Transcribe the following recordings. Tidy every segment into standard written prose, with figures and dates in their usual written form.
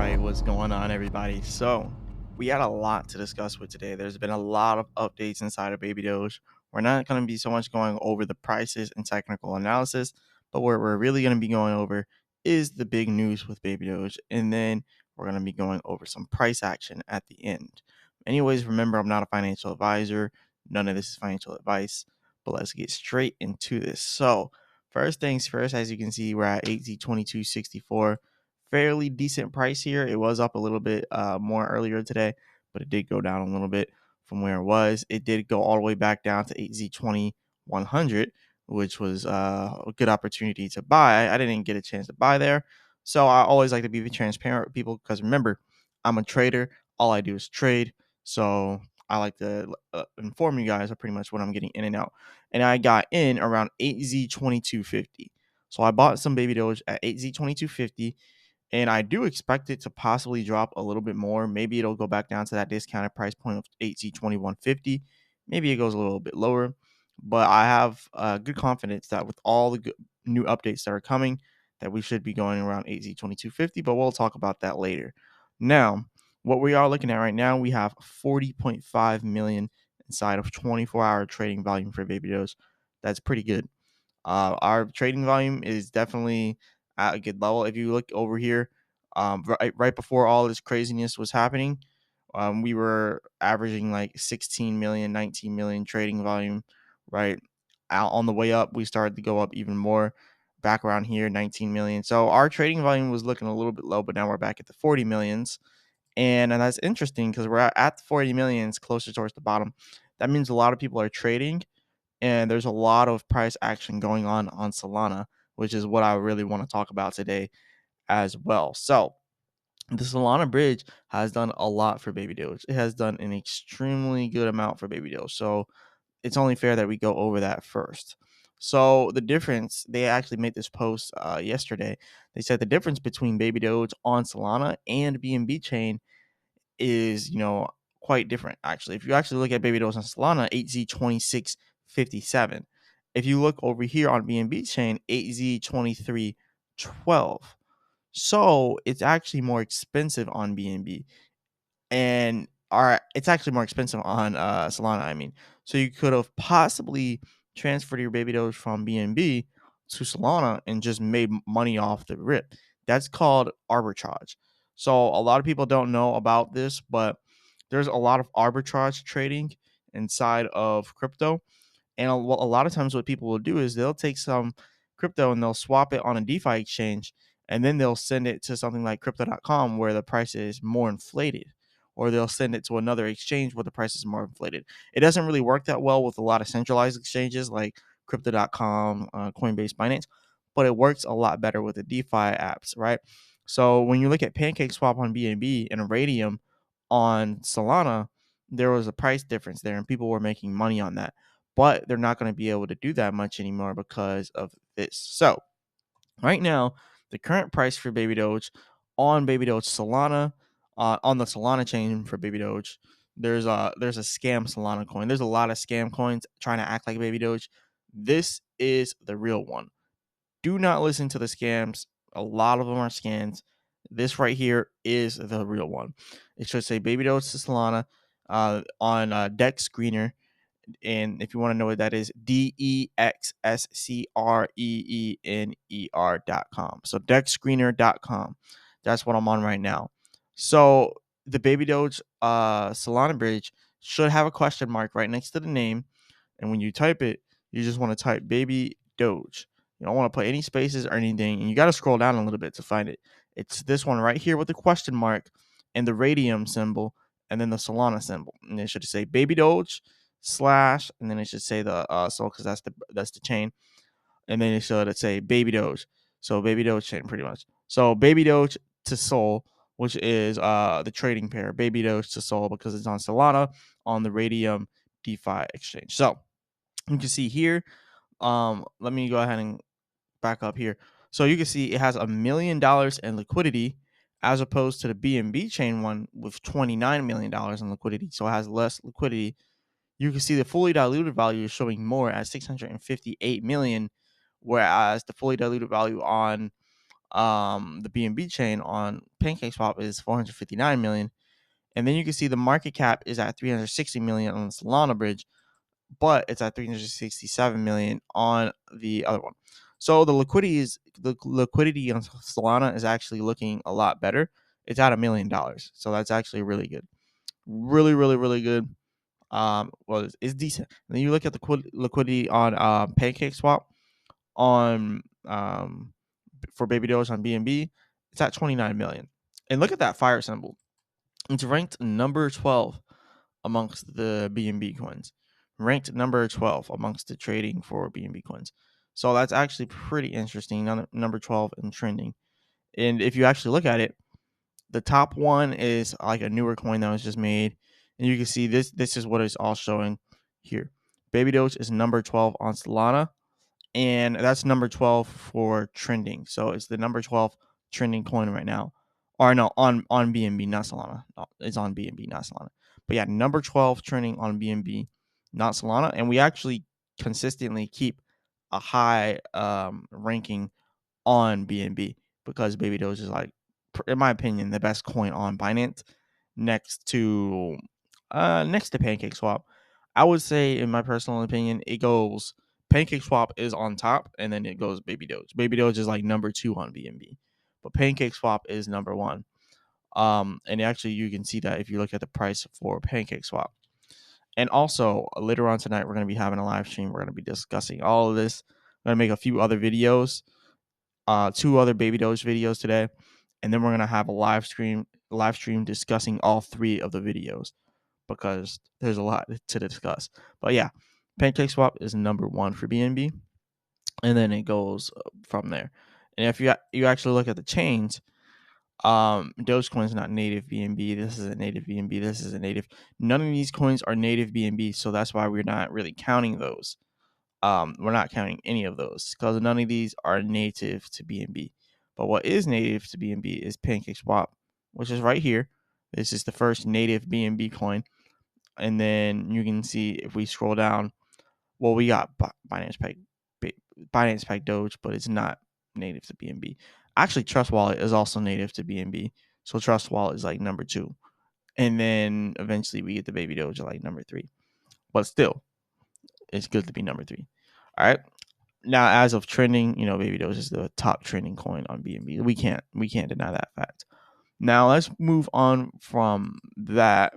right, what's going on, everybody? So, we had a lot to discuss with today. There's been a lot of updates inside of Baby Doge. We're not going to be so much going over the prices and technical analysis, but what we're really going to be going over is the big news with Baby Doge, and then we're going to be going over some price action at the end. Anyways, remember, I'm not a financial advisor. None of this is financial advice, but let's get straight into this. So, first things first, as you can see, we're at 8Z2264. Fairly decent price here. It was up a little bit more earlier today, but it did go down a little bit from where it was. It did go all the way back down to 8Z2100, which was a good opportunity to buy. I didn't get a chance to buy there. So I always like to be transparent with people because remember, I'm a trader. All I do is trade. So I like to inform you guys of pretty much what I'm getting in and out. And I got in around 8Z2250. So I bought some baby Doge at 8Z2250, and I do expect it to possibly drop a little bit more. Maybe it'll go back down to that discounted price point of 8Z2150. Maybe it goes a little bit lower. But I have good confidence that with all the new updates that are coming, that we should be going around 8Z2250. But we'll talk about that later. Now, what we are looking at right now, we have 40.5 million inside of 24-hour trading volume for Baby Doge. That's pretty good. Our trading volume is definitely at a good level. If you look over here, right before all this craziness was happening, we were averaging like 16 million, 19 million trading volume, right? Out on the way up, we started to go up even more. Back around here, 19 million. So our trading volume was looking a little bit low, but now we're back at the 40 millions. And that's interesting because we're at the 40 millions, closer towards the bottom. That means a lot of people are trading, and there's a lot of price action going on Solana, which is what I really want to talk about today as well. So, the Solana bridge has done a lot for Baby Doge. It has done an extremely good amount for Baby Doge. So, it's only fair that we go over that first. So, the difference, they actually made this post yesterday. They said the difference between Baby Doge on Solana and BNB chain is, quite different actually. If you actually look at Baby Doge on Solana, 8Z2657. If you look over here on BNB chain, 8Z2312. So it's actually more expensive on BNB, and it's actually more expensive on Solana. I mean, so you could have possibly transferred your Baby Doge from BNB to Solana and just made money off the rip. That's called arbitrage. So a lot of people don't know about this, but there's a lot of arbitrage trading inside of crypto. And a lot of times, what people will do is they'll take some crypto and they'll swap it on a DeFi exchange, and then they'll send it to something like crypto.com where the price is more inflated, or they'll send it to another exchange where the price is more inflated. It doesn't really work that well with a lot of centralized exchanges like crypto.com, Coinbase, Binance, but it works a lot better with the DeFi apps, right? So when you look at PancakeSwap on BNB and Radium on Solana, there was a price difference there, and people were making money on that, but they're not going to be able to do that much anymore because of this. So right now, the current price for Baby Doge on Baby Doge Solana, on the Solana chain for Baby Doge, there's a scam Solana coin. There's a lot of scam coins trying to act like Baby Doge. This is the real one. Do not listen to the scams. A lot of them are scams. This right here is the real one. It should say Baby Doge to Solana on Dex Screener. And if you want to know what that is, DEXSCREENER.com. So dexscreener.com. That's what I'm on right now. So the Baby Doge Solana bridge should have a question mark right next to the name. And when you type it, you just want to type Baby Doge. You don't want to put any spaces or anything. And you got to scroll down a little bit to find it. It's this one right here with the question mark and the radium symbol and then the Solana symbol. And it should say Baby Doge slash, and then it should say the Sol, because that's the chain, and then it should say Baby Doge. So Baby Doge chain pretty much. So Baby Doge to Sol, which is the trading pair, Baby Doge to Sol, because it's on Solana on the Radium DeFi exchange. So you can see here. Let me go ahead and back up here. So you can see it has $1 million in liquidity, as opposed to the BNB chain one with $29 million in liquidity. So it has less liquidity. You can see the fully diluted value is showing more at 658 million, whereas the fully diluted value on The BNB chain on PancakeSwap is 459 million. And then you can see the market cap is at 360 million on the Solana bridge, but it's at 367 million on the other one. So the liquidity on Solana is actually looking a lot better. It's at $1 million. So that's actually really good. Really, really, really good. Well, it's decent. And then you look at the liquidity on PancakeSwap on for Baby Doge on BNB, it's at 29 million. And look at that fire symbol. It's ranked number 12 amongst the BNB coins. Ranked number 12 amongst the trading for BNB coins. So that's actually pretty interesting. Number 12 and trending. And if you actually look at it, the top one is like a newer coin that was just made. And you can see this is what it's all showing here. Baby Doge is number 12 on Solana, and that's number 12 for trending. So it's the number 12 trending coin right now. Or no, on BNB, not Solana. No, it's on BNB, not Solana. But yeah, number 12 trending on BNB, not Solana. And we actually consistently keep a high ranking on BNB because Baby Doge is, like, in my opinion, the best coin on Binance next to PancakeSwap. I would say, in my personal opinion, it goes PancakeSwap is on top, and then it goes Baby Doge. Baby Doge is like number 2 on BNB, but PancakeSwap is number 1. And actually, you can see that if you look at the price for PancakeSwap. And also, later on tonight, we're going to be having a live stream. We're going to be discussing all of this. I'm going to make a few other videos, 2 other Baby Doge videos today, and then we're going to have a live stream discussing all 3 of the videos because there's a lot to discuss. But yeah, PancakeSwap is number 1 for BNB, and then it goes from there. And if you actually look at the chains, Dogecoin is not native BNB. This is a native BNB. This is a native. None of these coins are native BNB, so that's why we're not really counting those. We're not counting any of those because none of these are native to BNB. But what is native to BNB is PancakeSwap, which is right here. This is the first native BNB coin. And then you can see if we scroll down, well, we got Binance Peg Doge, but it's not native to BNB. Actually, Trust Wallet is also native to BNB. So Trust Wallet is like number 2. And then eventually we get the Baby Doge at like number 3. But still, it's good to be number 3. All right. Now, as of trending, Baby Doge is the top trending coin on BNB. We can't deny that fact. Now let's move on from that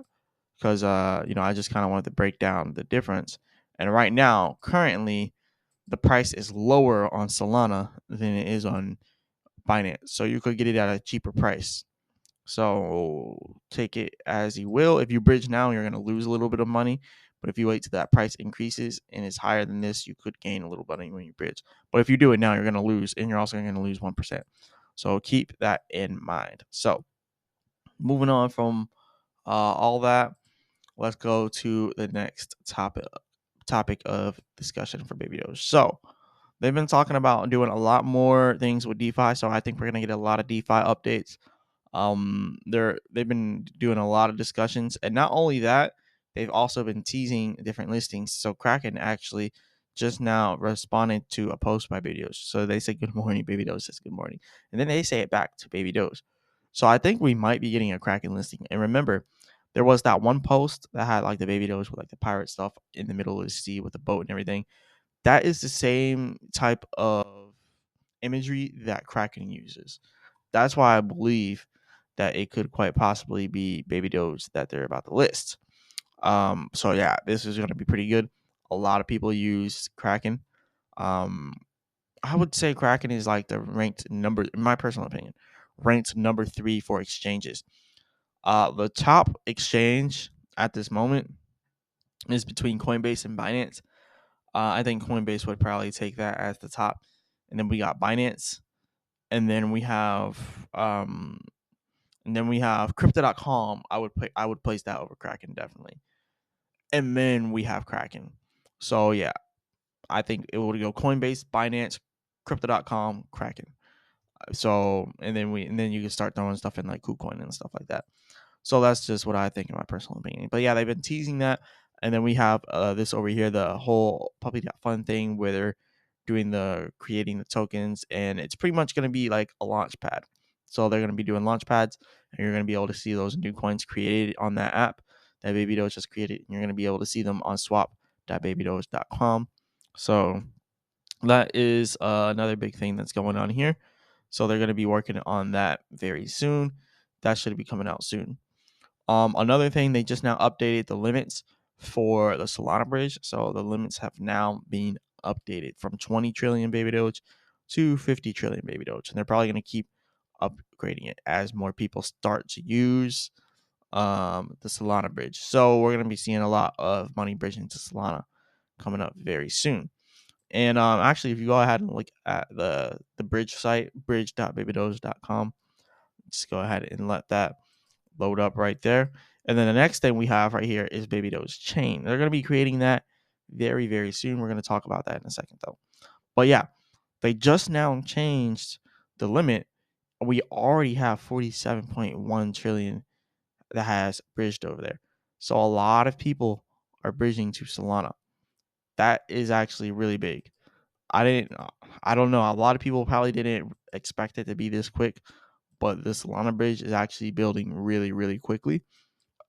because I just kind of wanted to break down the difference. And right now, currently, the price is lower on Solana than it is on Binance, so you could get it at a cheaper price. So take it as you will. If you bridge now, you're going to lose a little bit of money. But if you wait till that price increases and it's higher than this, you could gain a little money when you bridge. But if you do it now, you're going to lose, and you're also going to lose 1%. So keep that in mind. So moving on from all that, let's go to the next topic of discussion for Baby Doge. So they've been talking about doing a lot more things with DeFi. So I think we're going to get a lot of DeFi updates. They've been doing a lot of discussions, and not only that, they've also been teasing different listings. So Kraken actually just now responded to a post by Baby Doge. So they say good morning, Baby Doge says good morning, and then they say it back to Baby Doge. So I think we might be getting a Kraken listing. And remember, there was that one post that had like the Baby Doge with like the pirate stuff in the middle of the sea with the boat and everything. That is the same type of imagery that Kraken uses. That's why I believe that it could quite possibly be Baby Doge that they're about to list. So yeah, this is going to be pretty good. A lot of people use Kraken. I would say Kraken is like the ranked number, in my personal opinion, ranked number 3 for exchanges. The top exchange at this moment is between Coinbase and Binance. I think Coinbase would probably take that as the top, and then we got Binance, and then we have Crypto.com. I would place that over Kraken definitely, and then we have Kraken. So yeah, I think it would go Coinbase, Binance, Crypto.com, Kraken. So and then you can start throwing stuff in like KuCoin and stuff like that. So that's just what I think in my personal opinion. But yeah, they've been teasing that. And then we have this over here, the whole Puppy.Fun thing, where doing the creating the tokens, and it's pretty much going to be like a launch pad. So they're going to be doing launch pads, and you're going to be able to see those new coins created on that app that Baby Doge just created. And you're going to be able to see them on swap.babydoge.com. So that is another big thing that's going on here. So they're going to be working on that very soon. That should be coming out soon. Another thing, they just now updated the limits for the Solana bridge. So the limits have now been updated from 20 trillion baby doge to 50 trillion baby doge. And they're probably going to keep upgrading it as more people start to use the Solana bridge. So we're going to be seeing a lot of money bridging to Solana coming up very soon. And actually, if you go ahead and look at the bridge site, bridge.babydoge.com, just go ahead and let that load up right there. And then the next thing we have right here is Baby Doge Chain. They're going to be creating that very, very soon. We're going to talk about that in a second, though. But yeah, they just now changed the limit. We already have 47.1 trillion that has bridged over there. So a lot of people are bridging to Solana. That is actually really big. I don't know. A lot of people probably didn't expect it to be this quick, but the Solana bridge is actually building really, really quickly.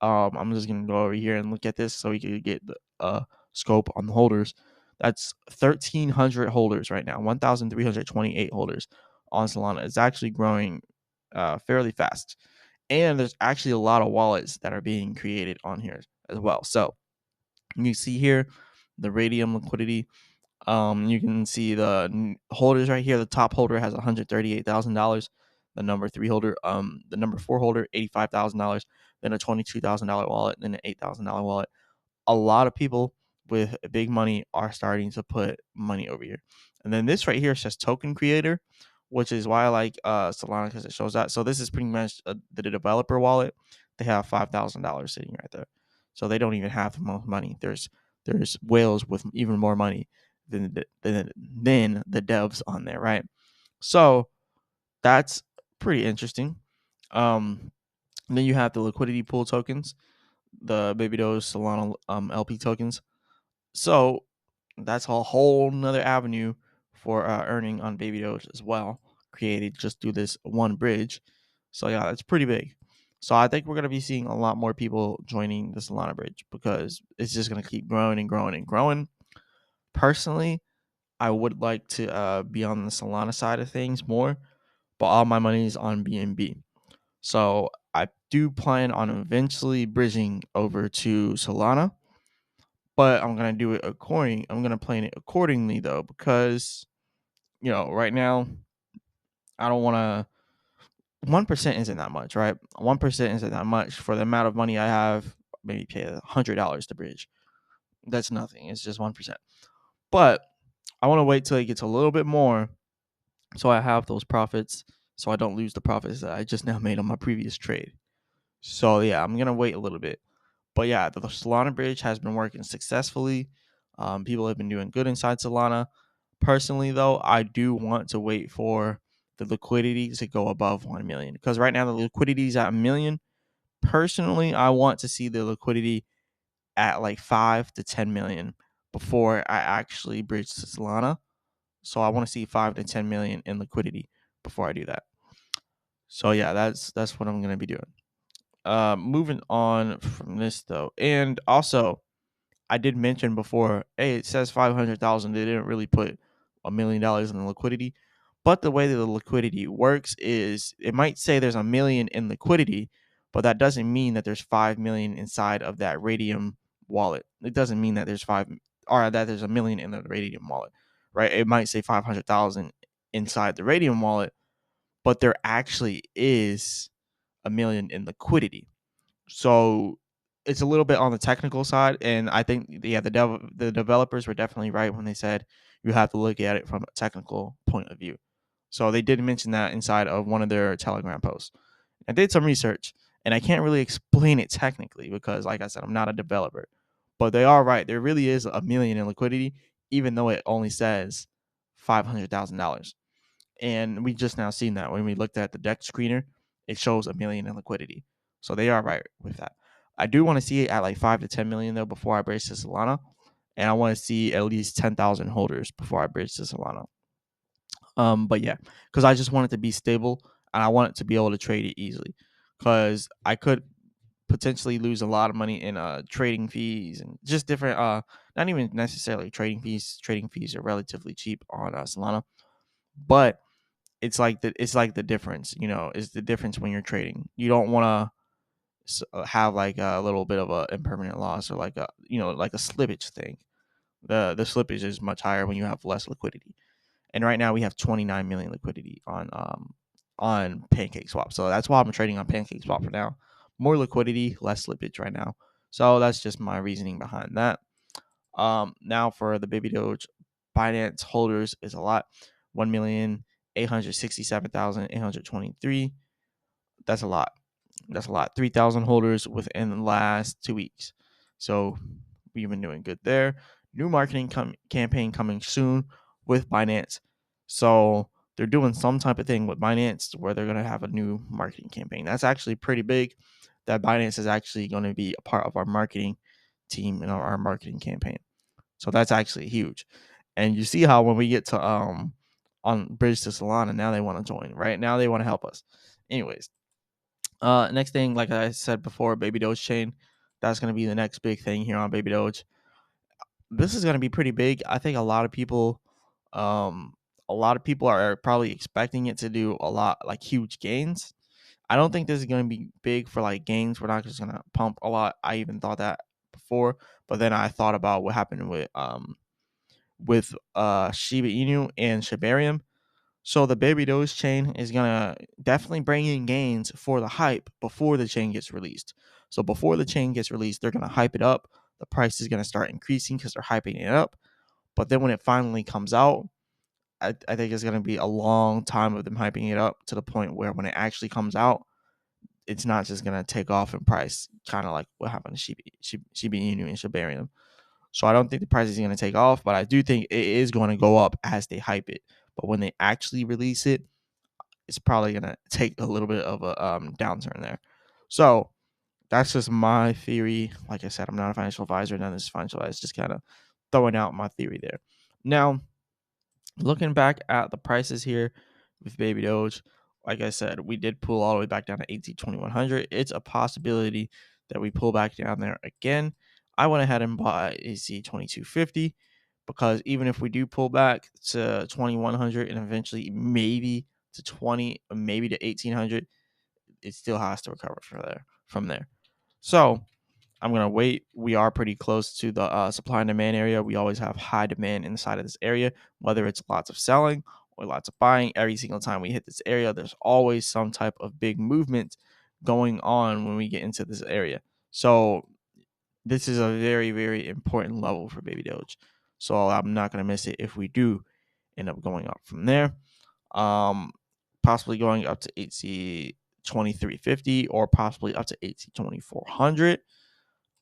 I'm just gonna go over here and look at this so we can get the scope on the holders. That's 1,300 holders right now, 1,328 holders on Solana. It's actually growing fairly fast, and there's actually a lot of wallets that are being created on here as well. So you see here the Radium liquidity. You can see the holders right here. The top holder has $138,000. The number 3 holder, the number 4 holder, $85,000. Then a $22,000 wallet, then an $8,000 wallet. A lot of people with big money are starting to put money over here. And then this right here says token creator, which is why I like Solana, because it shows that. So this is pretty much the developer wallet. They have $5,000 sitting right there. So they don't even have the most money. There's whales with even more money than the devs on there, right? So that's pretty interesting. Then you have the liquidity pool tokens, the Baby Doge Solana LP tokens. So that's a whole nother avenue for earning on Baby Doge as well, created just through this one bridge. So yeah, that's pretty big. So I think we're gonna be seeing a lot more people joining the Solana bridge because it's just gonna keep growing and growing and growing. Personally, I would like to be on the Solana side of things more, but all my money is on BNB. So I do plan on eventually bridging over to Solana, but I'm gonna do it according. I'm gonna plan it accordingly though, because right now I don't want to. 1% isn't that much, right? 1% isn't that much for the amount of money I have. Maybe pay $100 to bridge. That's nothing. It's just 1%. But I want to wait till it gets a little bit more, so I have those profits, so I don't lose the profits that I just now made on my previous trade. So yeah, I'm gonna wait a little bit. But yeah, the Solana bridge has been working successfully. People have been doing good inside Solana. Personally, though, I do want to wait for the liquidity to go above 1 million, because right now the liquidity is at 1 million. Personally, I want to see the liquidity at like 5 to 10 million before I actually bridge to Solana. So I want to see 5 to 10 million in liquidity before I do that. So yeah, that's what I'm gonna be doing. Moving on from this though, and also I did mention before, hey, it says 500,000. They didn't really put $1 million in the liquidity, but the way that the liquidity works is it might say there's 1 million in liquidity, but that doesn't mean that there's 5 million inside of that Radium wallet. It doesn't mean that there's that there's 1 million in the Radium wallet, right? It might say 500,000 inside the Radium wallet, but there actually is 1 million in liquidity. So it's a little bit on the technical side, and I think the developers were definitely right when they said you have to look at it from a technical point of view. So they did mention that inside of one of their Telegram posts. I did some research, and I can't really explain it technically because, like I said, I'm not a developer. But they are right. There really is 1 million in liquidity, even though it only says $500,000. And we just now seen that when we looked at the deck screener, it shows 1 million in liquidity. So they are right with that. I do want to see it at like 5 to 10 million though before I brace to Solana. and I want to see at least 10,000 holders before I bridge to Solana. But yeah, because I just want it to be stable and I want it to be able to trade it easily, because I could potentially lose a lot of money in trading fees and just different not even necessarily trading fees. Trading fees are relatively cheap on Solana, but it's like the difference, is the difference when you're trading. You don't want to have like a little bit of a impermanent loss, or like a slippage thing. The slippage is much higher when you have less liquidity. And right now we have 29 million liquidity on PancakeSwap. So that's why I'm trading on PancakeSwap for now. More liquidity, less slippage right now. So that's just my reasoning behind that. Now for the Baby Doge, Binance holders is a lot. 1,867,823. That's a lot. That's a lot. 3,000 holders within the last 2 weeks. So we've been doing good there. New marketing campaign coming soon with Binance. So they're doing some type of thing with Binance where they're going to have a new marketing campaign. That's actually pretty big, that Binance is actually going to be a part of our marketing team and our marketing campaign. So that's actually huge. And you see how when we get to on Bridge to Solana, now they want to join, right? Now they want to help us. Anyways, next thing, like I said before, Baby Doge chain. That's going to be the next big thing here on Baby Doge. This is going to be pretty big. I think um, a lot of people are probably expecting it to do a lot, like huge gains. I don't think this is going to be big for like gains. We're not just going to pump a lot. I even thought that before, but then I thought about what happened with Shiba Inu and Shibarium. So the Baby Doge chain is gonna definitely bring in gains for the hype before the chain gets released. So before the chain gets released, they're gonna hype it up. The price is gonna start increasing because they're hyping it up. But then when it finally comes out, I think it's gonna be a long time of them hyping it up to the point where when it actually comes out, it's not just gonna take off in price, kind of like what happened to Shiba Inu and Shibarium. So I don't think the price is going to take off, but I do think it is going to go up as they hype it. But when they actually release it, it's probably going to take a little bit of a downturn there. So that's just my theory. Like I said, I'm not a financial advisor. None of this is financial advice. Just kind of throwing out my theory there. Now, looking back at the prices here with Baby Doge, like I said, we did pull all the way back down to 18,2100. It's a possibility that we pull back down there again. I went ahead and bought AC 2250 because even if we do pull back to 2100 and eventually maybe to 20, maybe to 1800, it still has to recover from there. So I'm gonna wait. We are pretty close to the supply and demand area. We always have high demand inside of this area, whether it's lots of selling or lots of buying. Every single time we hit this area, there's always some type of big movement going on when we get into this area. So this is a very, very important level for Baby Doge. So I'm not gonna miss it if we do end up going up from there. Um, Possibly going up to HC 2350 or possibly up to HC 2400.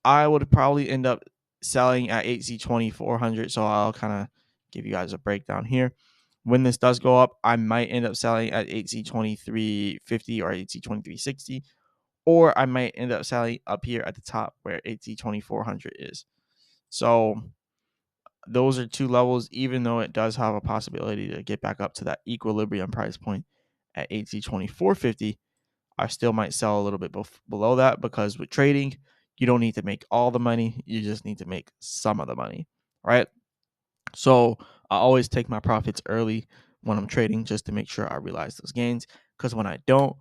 I would probably end up selling at HC 2400. So I'll kind of give you guys a breakdown here. When this does go up, I might end up selling at HC 2350 or HC 2360, or I might end up selling up here at the top where HC 2400 is. So those are two levels, even though it does have a possibility to get back up to that equilibrium price point at HC 2450. I still might sell a little bit below that, because with trading, you don't need to make all the money. You just need to make some of the money, right? So I always take my profits early when I'm trading just to make sure I realize those gains. Because when I don't,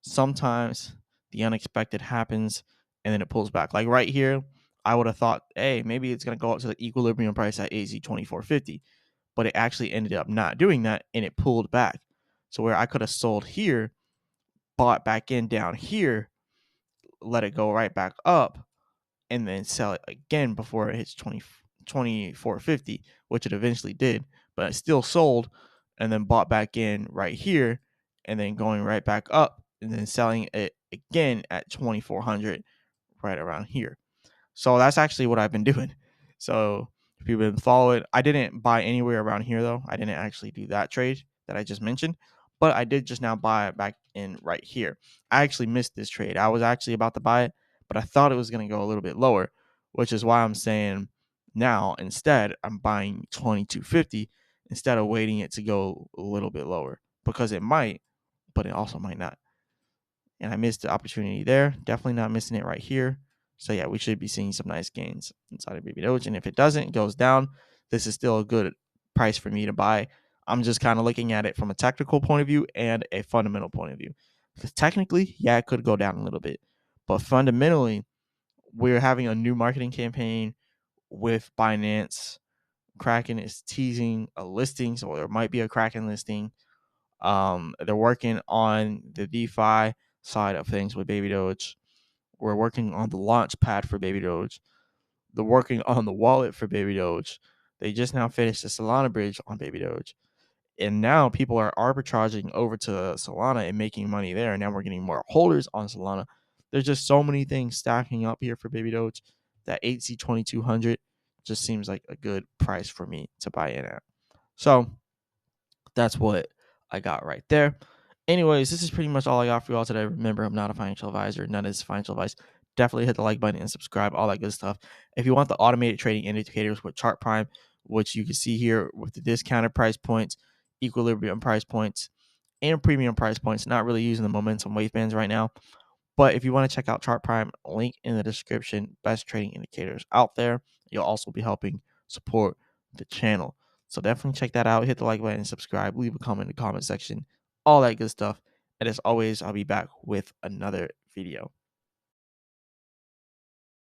sometimes the unexpected happens and then it pulls back. Like right here, I would have thought, hey, maybe it's going to go up to the equilibrium price at AZ 2450, but it actually ended up not doing that and it pulled back. So where I could have sold here, bought back in down here, let it go right back up, and then sell it again before it hits 2450, which it eventually did, but I still sold and then bought back in right here and then going right back up and then selling it again at 2400 right around here. So that's actually what I've been doing. So if you've been following, I didn't buy anywhere around here though. I didn't actually do that trade that I just mentioned, but I did just now buy it back in right here. I actually missed this trade. I was actually about to buy it, but I thought it was going to go a little bit lower, which is why I'm saying Now, instead, I'm buying 2250 instead of waiting it to go a little bit lower, because it might, but it also might not. And I missed the opportunity there. Definitely not missing it right here. So yeah, we should be seeing some nice gains inside of Baby Doge. And if it doesn't, it goes down, this is still a good price for me to buy. I'm just kind of looking at it from a technical point of view and a fundamental point of view. Because technically, yeah, it could go down a little bit. But fundamentally, we're having a new marketing campaign with Binance. Kraken is teasing a listing, so there might be a Kraken listing. They're working on the DeFi side of things with Baby Doge. We're working on the launch pad for Baby Doge. They're working on the wallet for Baby Doge. They just now finished the Solana bridge on Baby Doge. And now people are arbitraging over to Solana and making money there. And now we're getting more holders on Solana. There's just so many things stacking up here for Baby Doge. That 8C2200 just seems like a good price for me to buy in at. So that's what I got right there. Anyways, this is pretty much all I got for you all today. Remember, I'm not a financial advisor. None of this is financial advice. Definitely hit the like button and subscribe, all that good stuff. If you want the automated trading indicators with Chart Prime, which you can see here with the discounted price points, equilibrium price points, and premium price points, not really using the momentum wavebands right now. But if you want to check out Chart Prime, link in the description, best trading indicators out there. You'll also be helping support the channel. So definitely check that out. Hit the like button and subscribe. Leave a comment in the comment section. All that good stuff. And as always, I'll be back with another video.